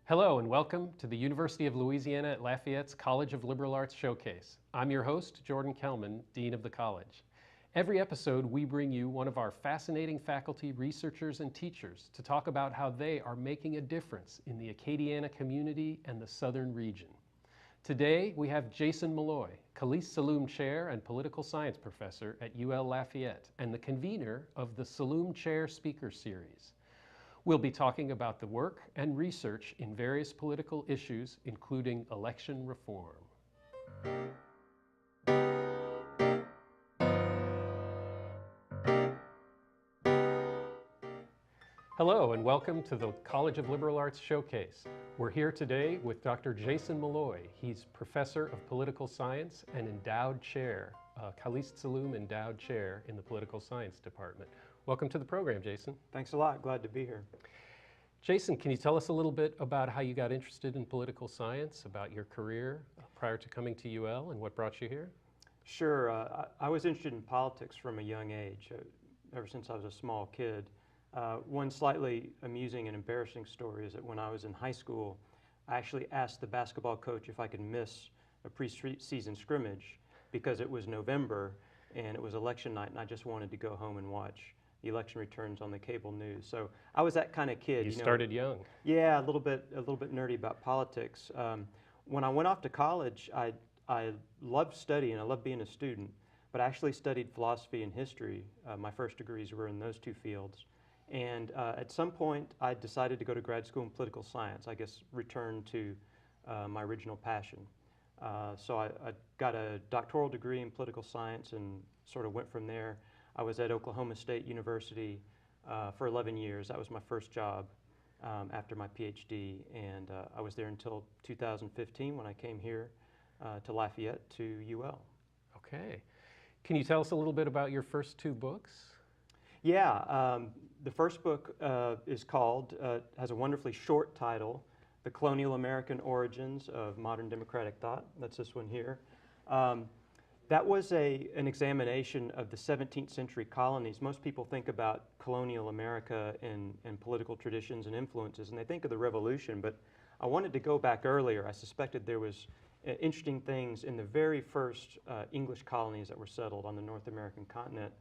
Hello and welcome to the University of Louisiana at Lafayette's College of Liberal Arts Showcase. I'm your host, Jordan Kelman, Dean of the College. Every episode, we bring you one of our fascinating faculty, researchers, and teachers to talk about how they are making a difference in the Acadiana community and the Southern region. Today, we have Jason Maloy, Khalist Saloom Chair and Political Science Professor at UL Lafayette, and the convener of the Saloom Chair Speaker Series. We'll be talking about the work and research in various political issues, including election reform. Hello and welcome to the College of Liberal Arts Showcase. We're here today with Dr. Jason Maloy. He's Professor of Political Science and Endowed Chair, Khalist Saloom Endowed Chair in the Political Science Department. Welcome to the program, Jason. Thanks a lot. Glad to be here. Jason, can you tell us a little bit about how you got interested in political science, about your career prior to coming to UL, and what brought you here? Sure. I was interested in politics from a young age, ever since I was a small kid. One slightly amusing and embarrassing story is that when I was in high school, I actually asked the basketball coach if I could miss a pre-season scrimmage because it was November and it was election night and I just wanted to go home and watch the election returns on the cable news. So I was that kind of kid. You started young. Yeah, a little bit nerdy about politics. When I went off to college, I loved studying. I loved being a student, but I actually studied philosophy and history. My first degrees were in those two fields. And at some point, I decided to go to grad school in political science. I guess return to my original passion. So I got a doctoral degree in political science and sort of went from there. I was at Oklahoma State University for 11 years. That was my first job after my PhD, and I was there until 2015 when I came here to Lafayette to UL. Okay. Can you tell us a little bit about your first two books? Yeah, the first book is called, has a wonderfully short title, The Colonial American Origins of Modern Democratic Thought. That's this one here. That was an examination of the 17th century colonies. Most people think about colonial America and political traditions and influences, and they think of the Revolution, but I wanted to go back earlier. I suspected there was interesting things in the very first English colonies that were settled on the North American continent.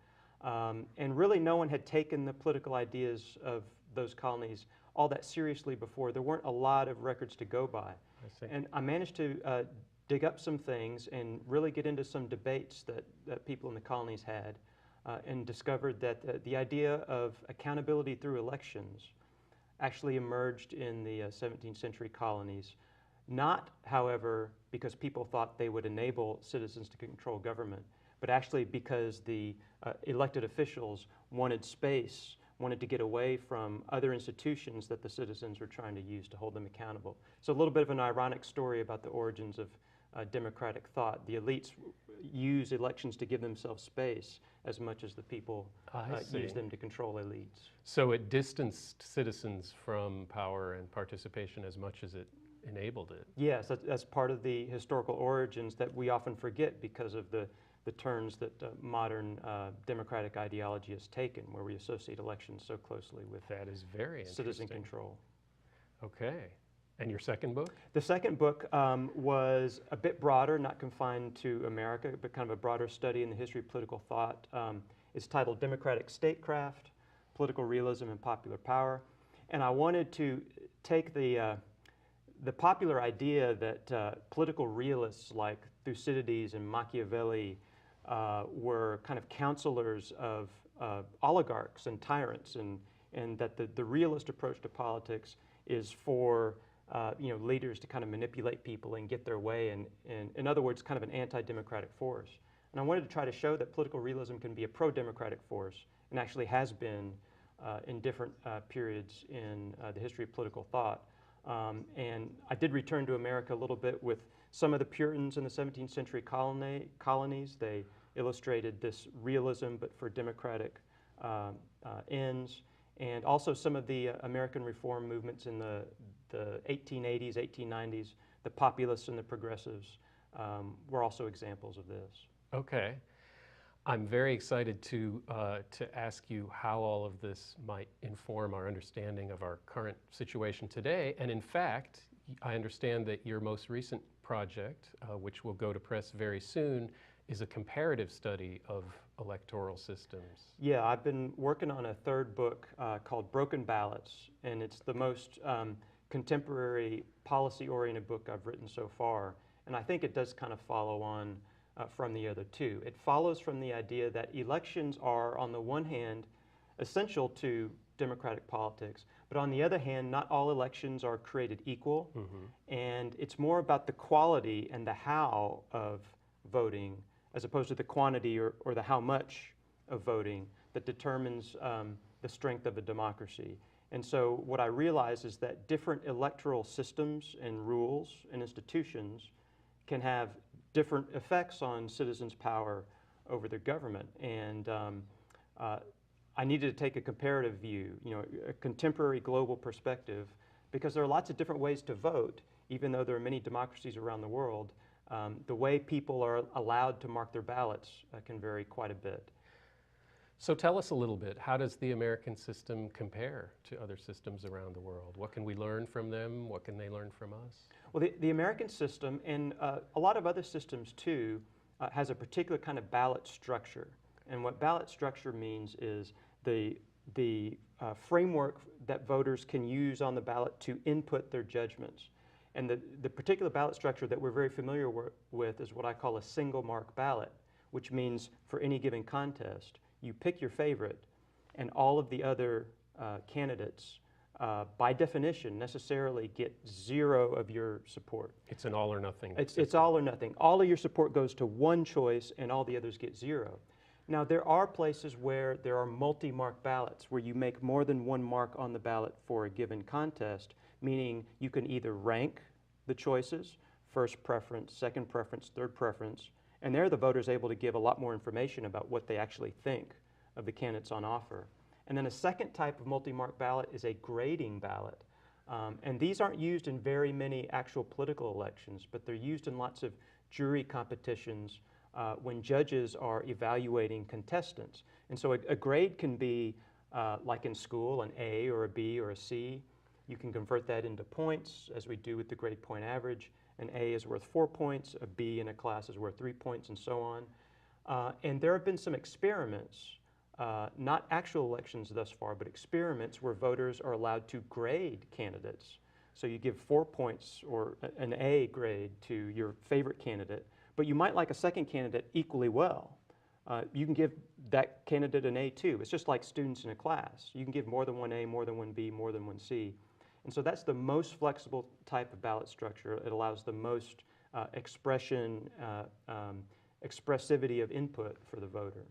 And really no one had taken the political ideas of those colonies all that seriously before. There weren't a lot of records to go by. I see. And I managed to dig up some things and really get into some debates that people in the colonies had and discovered that the idea of accountability through elections actually emerged in the 17th century colonies. Not, however, because people thought they would enable citizens to control government, but actually because the elected officials wanted space, wanted to get away from other institutions that the citizens were trying to use to hold them accountable. So a little bit of an ironic story about the origins of democratic thought. The elites use elections to give themselves space as much as the people use them to control elites. So it distanced citizens from power and participation as much as it enabled it. Yes, that's part of the historical origins that we often forget because of the turns that modern democratic ideology has taken, where we associate elections so closely with that is very citizen control. Okay. And your second book? The second book was a bit broader, not confined to America, but kind of a broader study in the history of political thought. It's titled Democratic Statecraft, Political Realism and Popular Power. And I wanted to take the popular idea that political realists like Thucydides and Machiavelli were kind of counselors of oligarchs and tyrants, and that the realist approach to politics is for leaders to kind of manipulate people and get their way, and in other words, kind of an anti-democratic force. And I wanted to try to show that political realism can be a pro-democratic force, and actually has been in different periods in the history of political thought. And I did return to America a little bit with some of the Puritans in the 17th century colonies. They illustrated this realism, but for democratic ends. And also some of the American reform movements in the 1880s, 1890s, the populists and the progressives were also examples of this. Okay. I'm very excited to ask you how all of this might inform our understanding of our current situation today. And in fact, I understand that your most recent project, which will go to press very soon, is a comparative study of electoral systems. Yeah, I've been working on a third book called Broken Ballots, and it's the most contemporary policy-oriented book I've written so far. And I think it does kind of follow on from the other two. It follows from the idea that elections are, on the one hand, essential to democratic politics, but on the other hand, not all elections are created equal, and it's more about the quality and the how of voting as opposed to the quantity or the how much of voting that determines the strength of a democracy. And so what I realize is that different electoral systems and rules and institutions can have different effects on citizens' power over their government. And I needed to take a comparative view, a contemporary global perspective, because there are lots of different ways to vote, even though there are many democracies around the world. The way people are allowed to mark their ballots can vary quite a bit. So tell us a little bit, how does the American system compare to other systems around the world? What can we learn from them? What can they learn from us? Well, the American system, and a lot of other systems too, has a particular kind of ballot structure. And what ballot structure means is the framework that voters can use on the ballot to input their judgments. And the particular ballot structure that we're very familiar with is what I call a single mark ballot, which means for any given contest, you pick your favorite, and all of the other candidates, by definition, necessarily get zero of your support. It's an all or nothing. It's all or nothing. All of your support goes to one choice, and all the others get zero. Now, there are places where there are multi-mark ballots, where you make more than one mark on the ballot for a given contest, meaning you can either rank the choices, first preference, second preference, third preference, and there the voter is able to give a lot more information about what they actually think of the candidates on offer. And then a second type of multi-mark ballot is a grading ballot. And these aren't used in very many actual political elections, but they're used in lots of jury competitions when judges are evaluating contestants. And so a grade can be, like in school, an A or a B or a C. You can convert that into points, as we do with the grade point average. An A is worth 4 points, a B in a class is worth 3 points, and so on. And there have been some experiments, not actual elections thus far, but experiments where voters are allowed to grade candidates. So you give 4 points or an A grade to your favorite candidate, but you might like a second candidate equally well. You can give that candidate an A too. It's just like students in a class. You can give more than one A, more than one B, more than one C. And so that's the most flexible type of ballot structure. It allows the most expression, expressivity of input for the voter.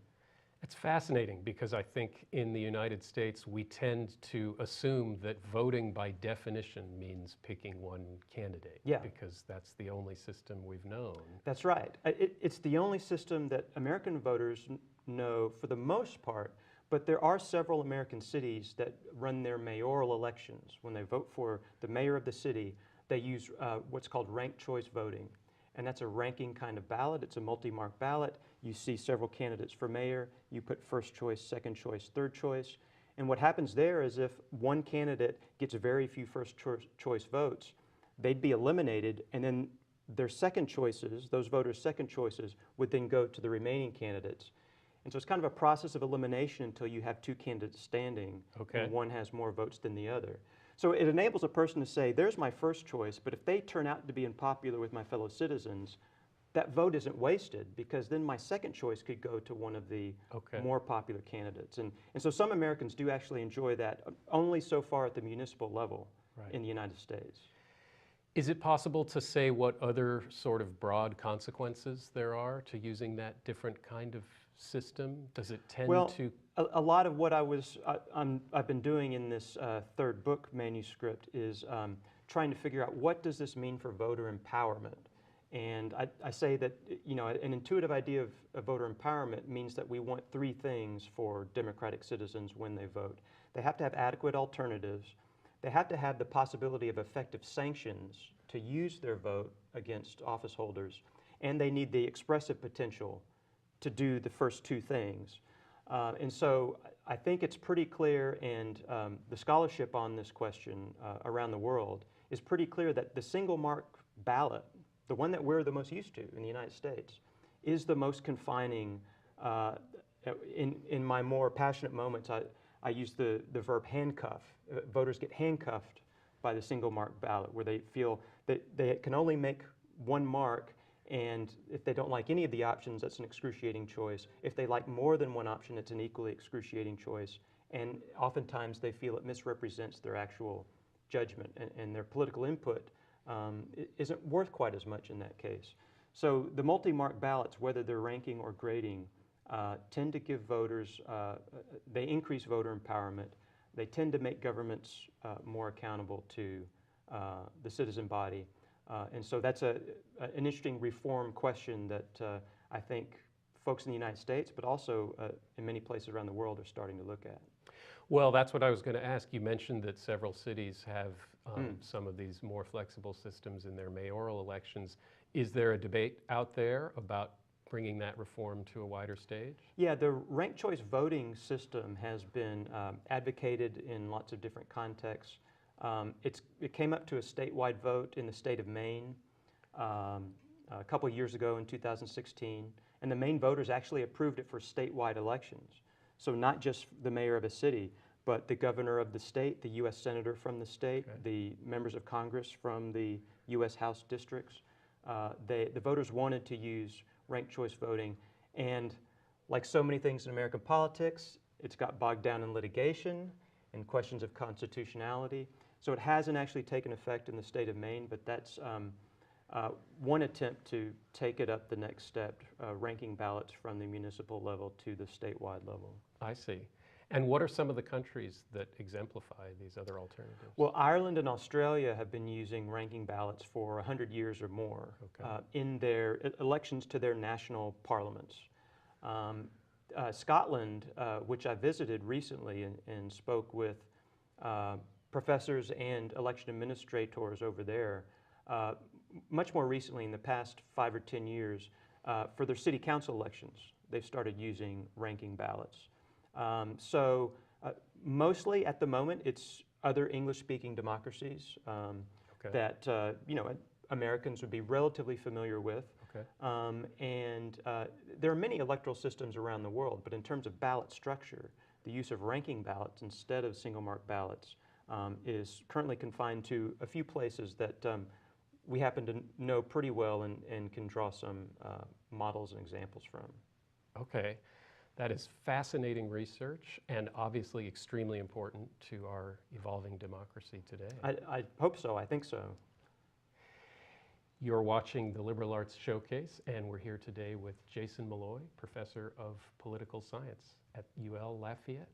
It's fascinating because I think in the United States we tend to assume that voting by definition means picking one candidate, because that's the only system we've known. That's right. It's the only system that American voters know for the most part, but there are several American cities that run their mayoral elections. When they vote for the mayor of the city, they use what's called ranked choice voting. And that's a ranking kind of ballot. It's a multi-mark ballot. You see several candidates for mayor. You put first choice, second choice, third choice. And what happens there is if one candidate gets very few first choice votes, they'd be eliminated, and then their second choices, those voters' second choices, would then go to the remaining candidates. And so it's kind of a process of elimination until you have two candidates standing, and one has more votes than the other. So it enables a person to say, there's my first choice, but if they turn out to be unpopular with my fellow citizens, that vote isn't wasted, because then my second choice could go to one of the more popular candidates. And so some Americans do actually enjoy that, only so far at the municipal level in the United States. Is it possible to say what other sort of broad consequences there are to using that different kind of system? Does it tend to... A lot of what I've been doing in this third book manuscript is trying to figure out what does this mean for voter empowerment. And I say that, an intuitive idea of voter empowerment means that we want three things for democratic citizens when they vote. They have to have adequate alternatives. They have to have the possibility of effective sanctions to use their vote against office holders. And they need the expressive potential to do the first two things. And so I think it's pretty clear, and the scholarship on this question around the world is pretty clear that the single mark ballot, the one that we're the most used to in the United States, is the most confining. In my more passionate moments, I use the verb handcuff. Voters get handcuffed by the single mark ballot, where they feel that they can only make one mark, and if they don't like any of the options, that's an excruciating choice. If they like more than one option, it's an equally excruciating choice. And oftentimes they feel it misrepresents their actual judgment, and their political input isn't worth quite as much in that case. So the multi-mark ballots, whether they're ranking or grading, tend to give voters, they increase voter empowerment. They tend to make governments more accountable to the citizen body. And so that's an interesting reform question that I think folks in the United States, but also in many places around the world, are starting to look at. Well, that's what I was going to ask. You mentioned that several cities have some of these more flexible systems in their mayoral elections. Is there a debate out there about bringing that reform to a wider stage? Yeah, the ranked choice voting system has been advocated in lots of different contexts. It came up to a statewide vote in the state of Maine a couple of years ago in 2016, and the Maine voters actually approved it for statewide elections. So not just the mayor of a city, but the governor of the state, the U.S. senator from the state, the members of Congress from the U.S. House districts. The voters wanted to use ranked choice voting, and like so many things in American politics, it's got bogged down in litigation and questions of constitutionality. So it hasn't actually taken effect in the state of Maine, but that's one attempt to take it up the next step, ranking ballots from the municipal level to the statewide level. I see. And what are some of the countries that exemplify these other alternatives? Well, Ireland and Australia have been using ranking ballots for 100 years or more in their elections to their national parliaments. Scotland, which I visited recently and spoke with professors and election administrators over there, much more recently, in the past 5 or 10 years, for their city council elections, they've started using ranking ballots. Mostly at the moment, it's other English-speaking democracies that Americans would be relatively familiar with. There are many electoral systems around the world, but in terms of ballot structure, the use of ranking ballots instead of single-mark ballots is currently confined to a few places that we happen to know pretty well and can draw some models and examples from. Okay. That is fascinating research and obviously extremely important to our evolving democracy today. I hope so. I think so. You're watching the Liberal Arts Showcase, and we're here today with Jason Maloy, Professor of Political Science at UL Lafayette.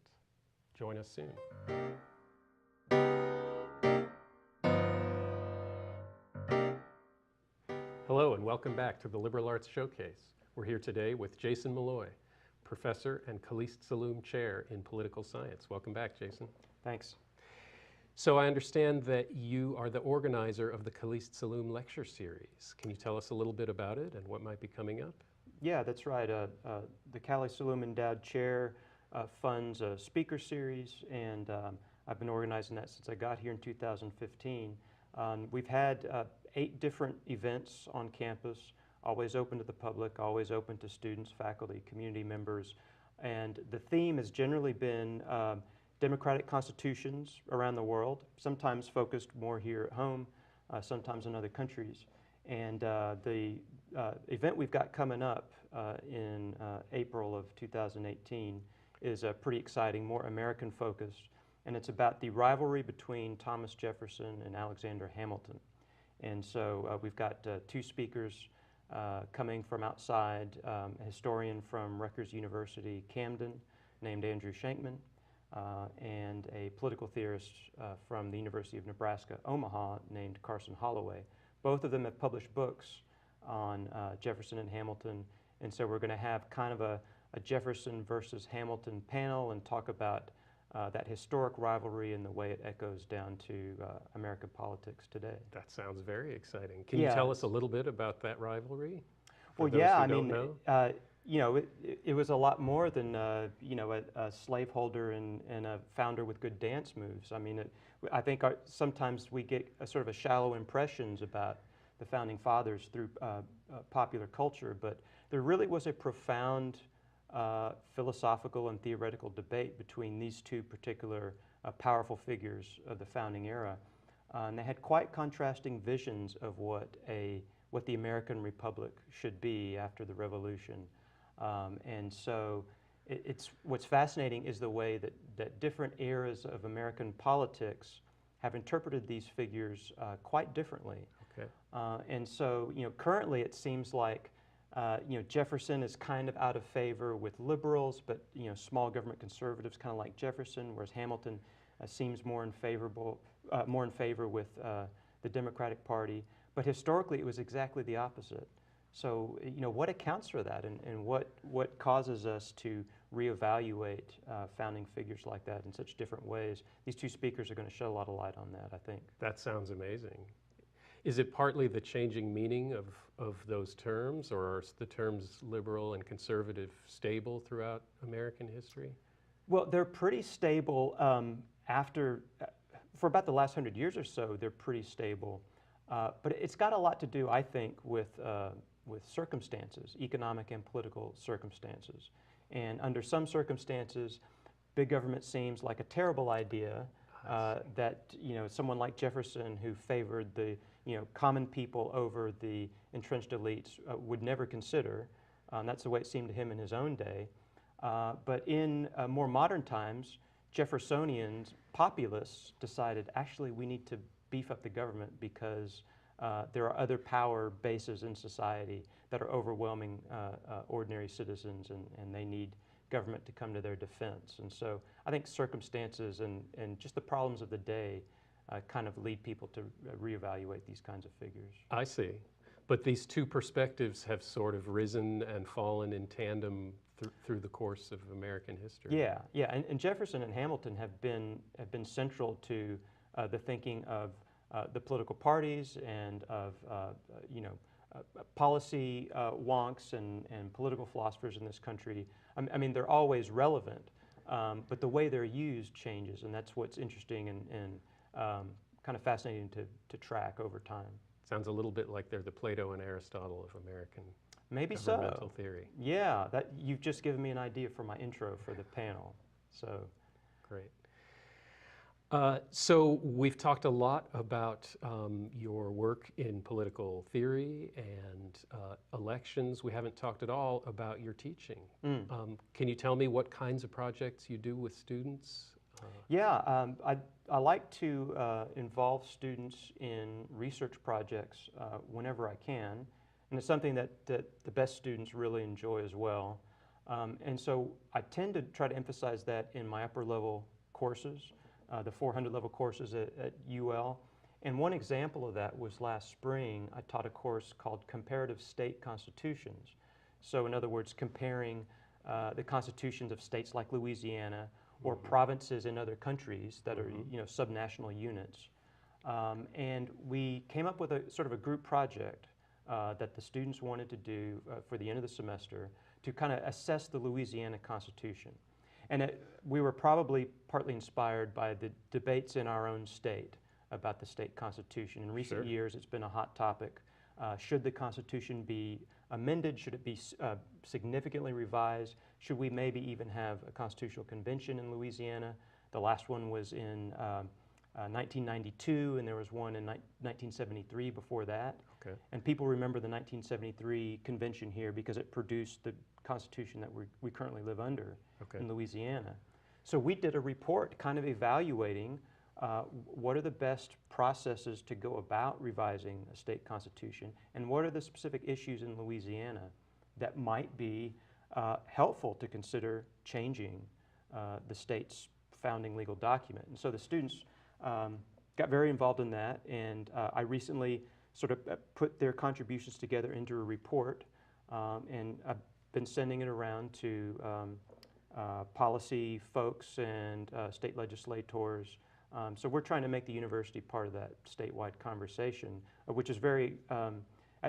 Join us soon. Hello, and welcome back to the Liberal Arts Showcase. We're here today with Jason Maloy, Professor and Khalist Saloom Chair in Political Science. Welcome back, Jason. Thanks. So I understand that you are the organizer of the Khalist Saloom Lecture Series. Can you tell us a little bit about it and what might be coming up? Yeah, that's right. The Khalist Saloom Endowed Chair funds a speaker series, and I've been organizing that since I got here in 2015. We've had 8 different events on campus, always open to the public, always open to students, faculty, community members. And the theme has generally been democratic constitutions around the world, sometimes focused more here at home, sometimes in other countries. And the event we've got coming up in April of 2018 is pretty exciting, more American focused. And it's about the rivalry between Thomas Jefferson and Alexander Hamilton. And so we've got 2 speakers coming from outside, a historian from Rutgers University, Camden, named Andrew Shankman, and a political theorist from the University of Nebraska, Omaha, named Carson Holloway. Both of them have published books on Jefferson and Hamilton, and so we're going to have kind of a Jefferson versus Hamilton panel and talk about that historic rivalry and the way it echoes down to American politics today. That sounds very exciting. Can you tell us a little bit about that rivalry? Well, yeah, I mean, it was a lot more than a slaveholder and a founder with good dance moves. I mean, I think sometimes we get a sort of a shallow impressions about the founding fathers through popular culture, but there really was a profound philosophical and theoretical debate between these two particular powerful figures of the founding era. And they had quite contrasting visions of what the American Republic should be after the Revolution. And so it's what's fascinating is the way that different eras of American politics have interpreted these figures quite differently. Okay. And so, currently it seems like, Jefferson is kind of out of favor with liberals, but, small government conservatives kind of like Jefferson, whereas Hamilton seems more in favor with the Democratic Party. But historically, it was exactly the opposite. So, what accounts for that, and what causes us to reevaluate founding figures like that in such different ways? These two speakers are going to shed a lot of light on that, I think. That sounds amazing. Is it partly the changing meaning of those terms, or are the terms liberal and conservative stable throughout American history? Well, they're pretty stable for about the last 100 years or so, they're pretty stable. But it's got a lot to do, I think, with circumstances, economic and political circumstances. And under some circumstances, big government seems like a terrible idea that, someone like Jefferson, who favored the, common people over the entrenched elites, would never consider. That's the way it seemed to him in his own day. But in more modern times, Jeffersonian populists decided, actually, we need to beef up the government because there are other power bases in society that are overwhelming ordinary citizens, and they need government to come to their defense. And so I think circumstances and just the problems of the day kind of lead people to reevaluate these kinds of figures. I see. But these two perspectives have sort of risen and fallen in tandem through the course of American history. Yeah, and Jefferson and Hamilton have been central to the thinking of the political parties and of policy wonks and political philosophers in this country. I mean, they're always relevant, but the way they're used changes, and that's what's interesting and kind of fascinating to track over time. Sounds a little bit like they're the Plato and Aristotle of American Maybe governmental so. theory. Yeah, you've just given me an idea for my intro for the panel. So great. So we've talked a lot about your work in political theory and elections. We haven't talked at all about your teaching. Can you tell me what kinds of projects you do with students? Yeah, I like to involve students in research projects whenever I can, and it's something that the best students really enjoy as well. And so I tend to try to emphasize that in my upper level courses, the 400 level courses at UL. And one example of that was last spring. I taught a course called Comparative State Constitutions. So in other words, comparing the constitutions of states like Louisiana or provinces in other countries that are subnational units. And we came up with a sort of a group project that the students wanted to do for the end of the semester to kind of assess the Louisiana Constitution. And we were probably partly inspired by the debates in our own state about the state constitution. In recent years, it's been a hot topic. Should the Constitution be amended? Should it be significantly revised? Should we maybe even have a constitutional convention in Louisiana? The last one was in 1992, and there was one in 1973 before that. Okay. And people remember the 1973 convention here because it produced the Constitution that we currently live under in Louisiana. So we did a report kind of evaluating what are the best processes to go about revising a state constitution, and what are the specific issues in Louisiana that might be helpful to consider changing the state's founding legal document. And so the students got very involved in that, and I recently sort of put their contributions together into a report, and I've been sending it around to policy folks and state legislators. So we're trying to make the university part of that statewide conversation, which is very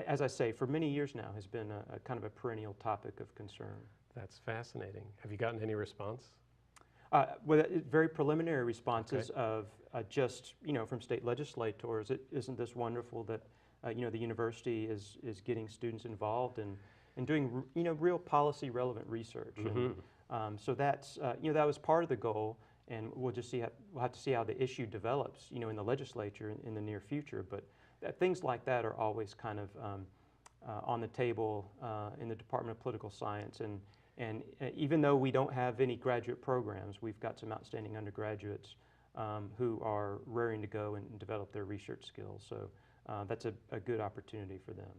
as I say, for many years now has been a kind of a perennial topic of concern. That's fascinating. Have you gotten any response? Well, very preliminary responses Okay. of just, from state legislators. Isn't this wonderful that, the university is getting students involved and doing, real policy relevant research. Mm-hmm. And so that's, that was part of the goal, and we'll have to see how the issue develops, in the legislature in the near future. But things like that are always kind of on the table in the Department of Political Science. And even though we don't have any graduate programs, we've got some outstanding undergraduates who are raring to go and develop their research skills. So that's a good opportunity for them.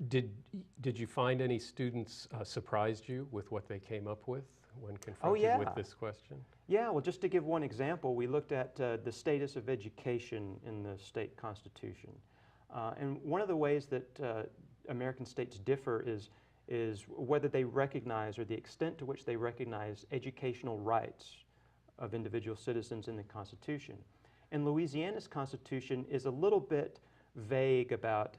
Did you find any students surprised you with what they came up with when confronted with this question? Yeah, well, just to give one example, we looked at the status of education in the state constitution. And one of the ways that American states differ is whether they recognize, or the extent to which they recognize, educational rights of individual citizens in the Constitution. And Louisiana's Constitution is a little bit vague about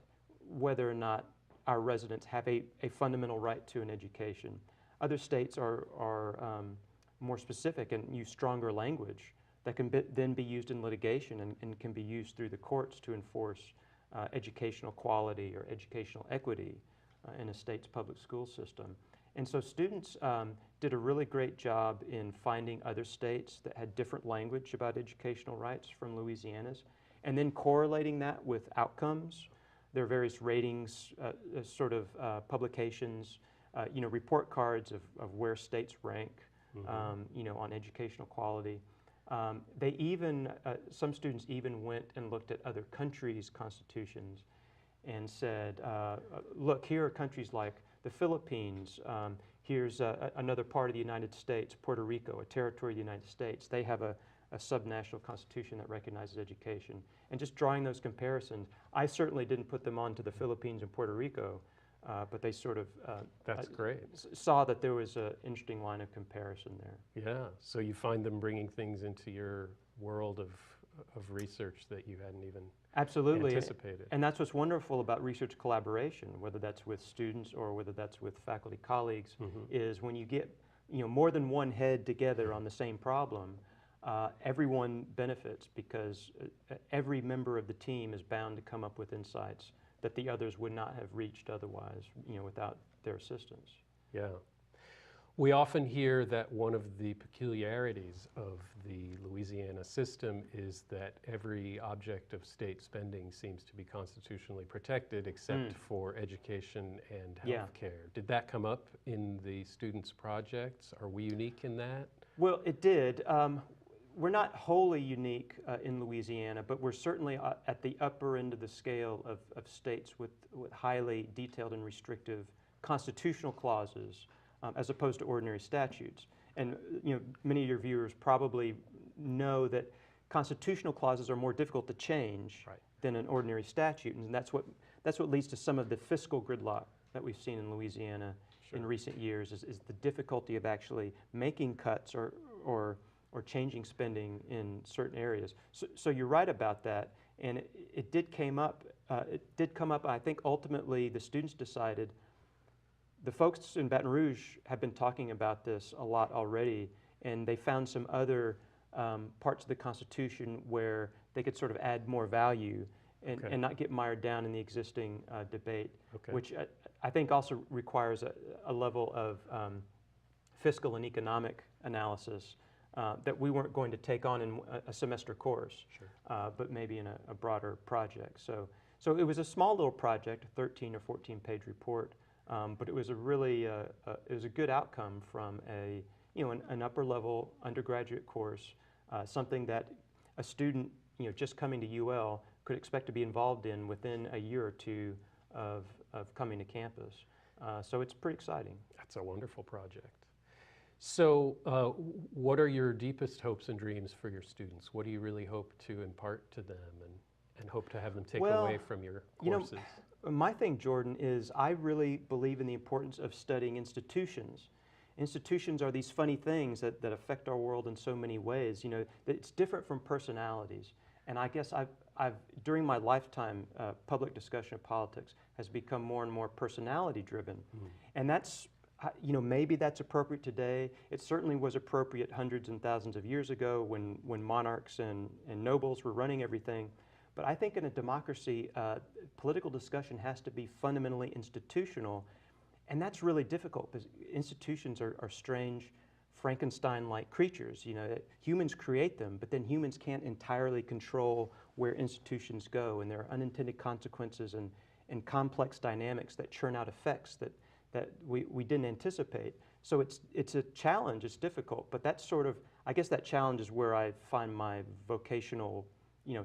whether or not our residents have a fundamental right to an education. Other states are more specific and use stronger language that can then be used in litigation and can be used through the courts to enforce educational quality or educational equity in a state's public school system. And so students did a really great job in finding other states that had different language about educational rights from Louisiana's, and then correlating that with outcomes. There are various ratings, publications, report cards of where states rank, on educational quality. They even, some students even went and looked at other countries' constitutions and said, look, here are countries like the Philippines, here's another part of the United States, Puerto Rico, a territory of the United States. They have a subnational constitution that recognizes education. And just drawing those comparisons, I certainly didn't put them onto the Philippines and Puerto Rico, but they sort of That's great. saw that there was an interesting line of comparison there. Yeah, so you find them bringing things into your world of research that you hadn't even Absolutely. anticipated. And that's what's wonderful about research collaboration, whether that's with students or whether that's with faculty colleagues, is when you get more than one head together on the same problem, everyone benefits because every member of the team is bound to come up with insights that the others would not have reached otherwise, without their assistance. Yeah. We often hear that one of the peculiarities of the Louisiana system is that every object of state spending seems to be constitutionally protected except for education and health care. Did that come up in the students' projects? Are we unique in that? Well, it did. We're not wholly unique in Louisiana, but we're certainly at the upper end of the scale of states with highly detailed and restrictive constitutional clauses as opposed to ordinary statutes. And many of your viewers probably know that constitutional clauses are more difficult to change than an ordinary statute, and that's what leads to some of the fiscal gridlock that we've seen in Louisiana in recent years. Is the difficulty of actually making cuts or changing spending in certain areas. So you're right about that, and it did come up. I think ultimately the students decided. The folks in Baton Rouge have been talking about this a lot already, and they found some other parts of the Constitution where they could sort of add more value and not get mired down in the existing debate, which I think also requires a level of fiscal and economic analysis that we weren't going to take on in a semester course, but maybe in a broader project. So it was a small little project, a 13 or 14 page report. But it was a really it was a good outcome from an upper level undergraduate course, something that a student just coming to UL could expect to be involved in within a year or two of coming to campus. So it's pretty exciting. That's a wonderful project. So what are your deepest hopes and dreams for your students? What do you really hope to impart to them and hope to have them take away from your courses? My thing, Jordan, is I really believe in the importance of studying institutions. Institutions are these funny things that affect our world in so many ways. It's different from personalities. And I guess during my lifetime, public discussion of politics has become more and more personality driven. And that's, maybe that's appropriate today. It certainly was appropriate hundreds and thousands of years ago when monarchs and nobles were running everything. But I think in a democracy, political discussion has to be fundamentally institutional. And that's really difficult because institutions are strange, Frankenstein-like creatures. Humans create them, but then humans can't entirely control where institutions go, and there are unintended consequences and complex dynamics that churn out effects that we didn't anticipate. So it's a challenge, it's difficult, but that's sort of, I guess that challenge is where I find my vocational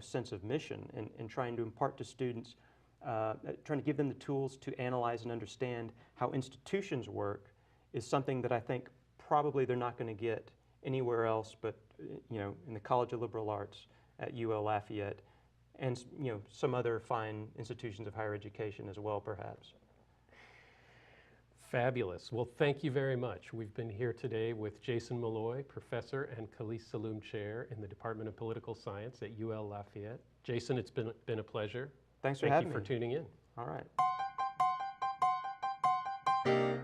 sense of mission in trying to impart to students, trying to give them the tools to analyze and understand how institutions work is something that I think probably they're not going to get anywhere else but in the College of Liberal Arts at UL Lafayette and some other fine institutions of higher education as well, perhaps. Fabulous. Well, thank you very much. We've been here today with Jason Maloy, professor and Khalees Saloom chair in the Department of Political Science at UL Lafayette. Jason, it's been a pleasure. Thanks for having me. Thank you for tuning in. All right.